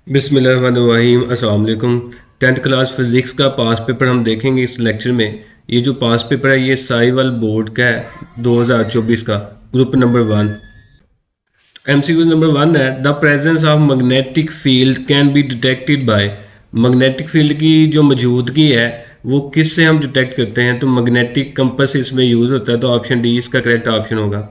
बिस्मिल्लाहिर्रहमानिर्रहीम। अस्सलाम वालेकुम। 10th क्लास फिज़िक्स का पास पेपर हम देखेंगे इस लेक्चर में। ये जो पास पेपर है ये साहिवाल बोर्ड का है 2024 का, ग्रुप नंबर 1। एमसीक्यू नंबर 1 है, the presence of magnetic field can be detected by. Magnetic field की जो मौजूदगी है वो किस से हम डिटेक्ट करते हैं? तो मैग्नेटिक कंपास इसमें यूज़ होता है, तो ऑप्शन डी इसका करेक्ट ऑप्शन होगा।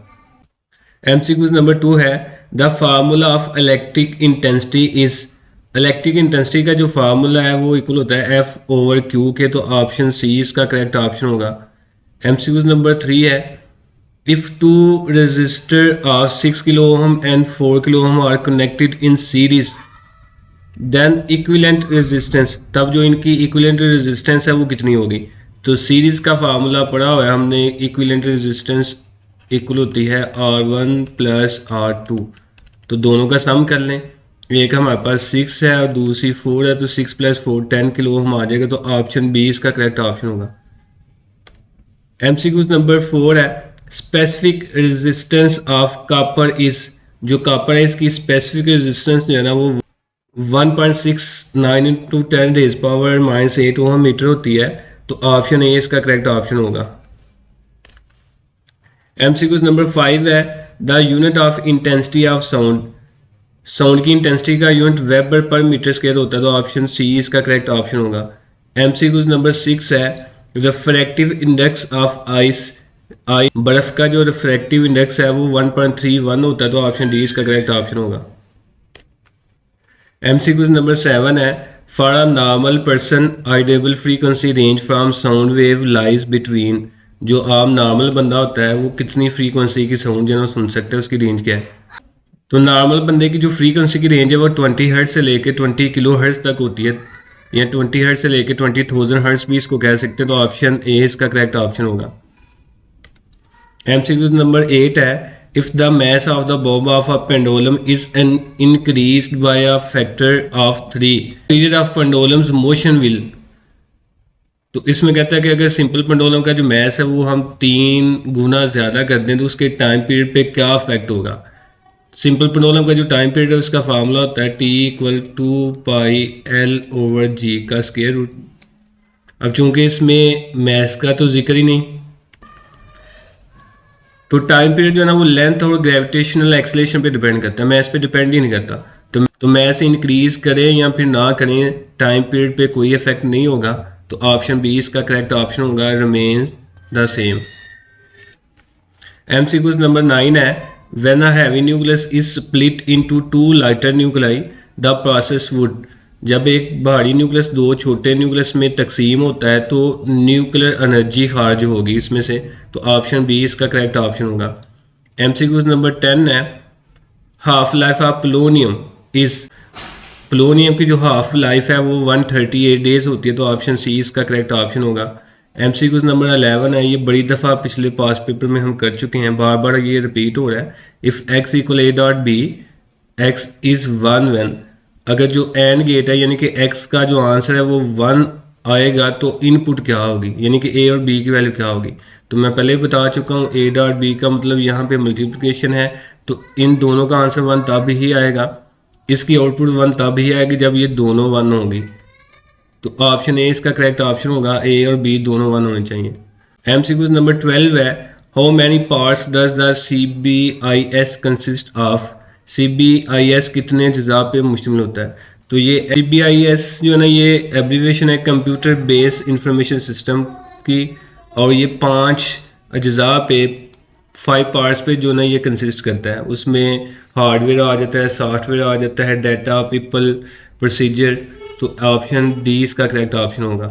एमसीक्यू नंबर 2 है, the formula of electric intensity is. Electric intensity का जो फार्मूला है वो इक्वल होता है एफ ओवर क्यू के, तो ऑप्शन सी इसका करेक्ट ऑप्शन होगा। एमसीक्यू नंबर 3 है, if two resistor of 6 kilo ohm and 4 kilo ohm are connected in series then equivalent resistance, तब जो इनकी इक्विवेलेंट रेजिस्टेंस है वो कितनी होगी? तो सीरीज का फार्मूला पढ़ा हुआ है हमने, इक्विवेलेंट रेजिस्टेंस इक्वल होती है R1 प्लस R2। तो दोनों का सम कर लें, एक हमारे पास 6 है और दूसरी 4 है, तो 6 प्लस 4 10 किलो ओम आ जाएगा, तो ऑप्शन बी इसका करेक्ट ऑप्शन होगा। एमसीक्यू नंबर 4 है, specific resistance of copper is. जो कॉपर है इसकी स्पेसिफिक रेजिस्टेंस जो है ना वो 1.69 into 10 raise power -8 ohm metre होती है, तो ऑप्शन ए इसका करेक्ट ऑप्शन होगा। एमसीक्यू नंबर 5 है, the unit of intensity of sound. Sound की इंटेंसिटी का unit weber per metre square होता है, तो ऑप्शन सी इसका करेक्ट ऑप्शन होगा। एमसीक्यू नंबर 6 है, रिफ्रैक्टिव इंडेक्स ऑफ आइस। बर्फ का जो रिफ्रैक्टिव इंडेक्स है वो 1.31 होता है, तो ऑप्शन डी इसका करेक्ट ऑप्शन होगा। एमसीक्यू नंबर 7 है, for a normal person Audible frequency range from sound wave lies between. जो आम नॉर्मल बंदा होता है वो कितनी फ्रीक्वेंसी की साउंड जो है सुन सकता है, उसकी रेंज क्या है? तो नॉर्मल बंदे की जो फ्रीक्वेंसी की रेंज है वो 20 हर्ट्ज से लेके 20 किलो हर्ट्ज तक होती है, या 20 हर्ट्ज से लेके 20,000 हर्ट्ज भी इसको कह सकते हैं, तो ऑप्शन ए इसका करेक्ट ऑप्शन होगा। एमसीक्यू नंबर 8 है, if the mass of the bob of a pendulum is increased by a factor of 3, period of pendulum's motion will। तो इसमें कहता है कि अगर सिंपल पेंडुलम का जो मैस है वो हम 3 गुना ज़्यादा कर दें तो उसके टाइम पीरियड पे क्या इफेक्ट होगा? सिंपल पेंडुलम का जो टाइम पीरियड है उसका फार्मूला होता है T = 2πL/g का स्क्वायर रूट। अब चूंकि इसमें मैस का तो जिक्र ही नहीं, तो टाइम पीरियड जो है ना वो लेंथ और ग्रेविटेशनल एक्सेलरेशन पे डिपेंड करता है, मैस पे डिपेंड ही नहीं करता। तो मैस इंक्रीज करें या फिर ना करें, टाइम पीरियड पे कोई इफेक्ट नहीं होगा, तो ऑप्शन बी इसका करेक्ट ऑप्शन होगा, remains the same. MCQ number 9 है, when a heavy nucleus is split into 2 lighter nuclei the process would. जब एक भारी न्यूक्लियस 2 छोटे न्यूक्लियस में तकसीम होता है तो न्यूक्लियर एनर्जी खारिज होगी इसमें से, तो ऑप्शन बी इसका करेक्ट ऑप्शन होगा। एमसीक्यू नंबर 10 है, half life of polonium is. Polonium की जो हाफ लाइफ है वो 138 डेज होती है, तो ऑप्शन सी इसका करेक्ट ऑप्शन होगा। एमसीक्यू नंबर 11 है, ये बड़ी दफ़ा पिछले पास पेपर में हम कर चुके हैं, बार बार ये रिपीट हो रहा है। If x = a.b x is 1 when। अगर जो एंड गेट है यानी कि x का जो आंसर है वो 1 आएगा तो इनपुट क्या होगी, यानी कि a और b की वैल्यू क्या होगी? तो मैं पहले ही बता चुका हूँ, a.b का मतलब यहाँ पे मल्टीप्लिकेशन है, तो इन दोनों का आंसर 1 तब ही आएगा, इसकी आउटपुट 1 तब ही आएगी जब ये दोनों 1 होंगी, तो ऑप्शन ए इसका करेक्ट ऑप्शन होगा, ए और बी दोनों 1 होने चाहिए। एमसीक्यू नंबर 12 है, how many parts does the CBIS consist of. CBIS कितने अज्जा पे मुश्तमिल होता है? तो ये CBIS जो है ना ये एब्रीविएशन है कंप्यूटर बेस्ड इंफॉर्मेशन सिस्टम की, और ये 5 अज्जा पे 5 पार्ट्स पे जो ना ये कंसिस्ट करता है। उसमें हार्डवेयर आ जाता है, सॉफ्टवेयर आ जाता है, डाटा, पीपल, प्रोसीजर, तो ऑप्शन डी इसका करेक्ट ऑप्शन होगा।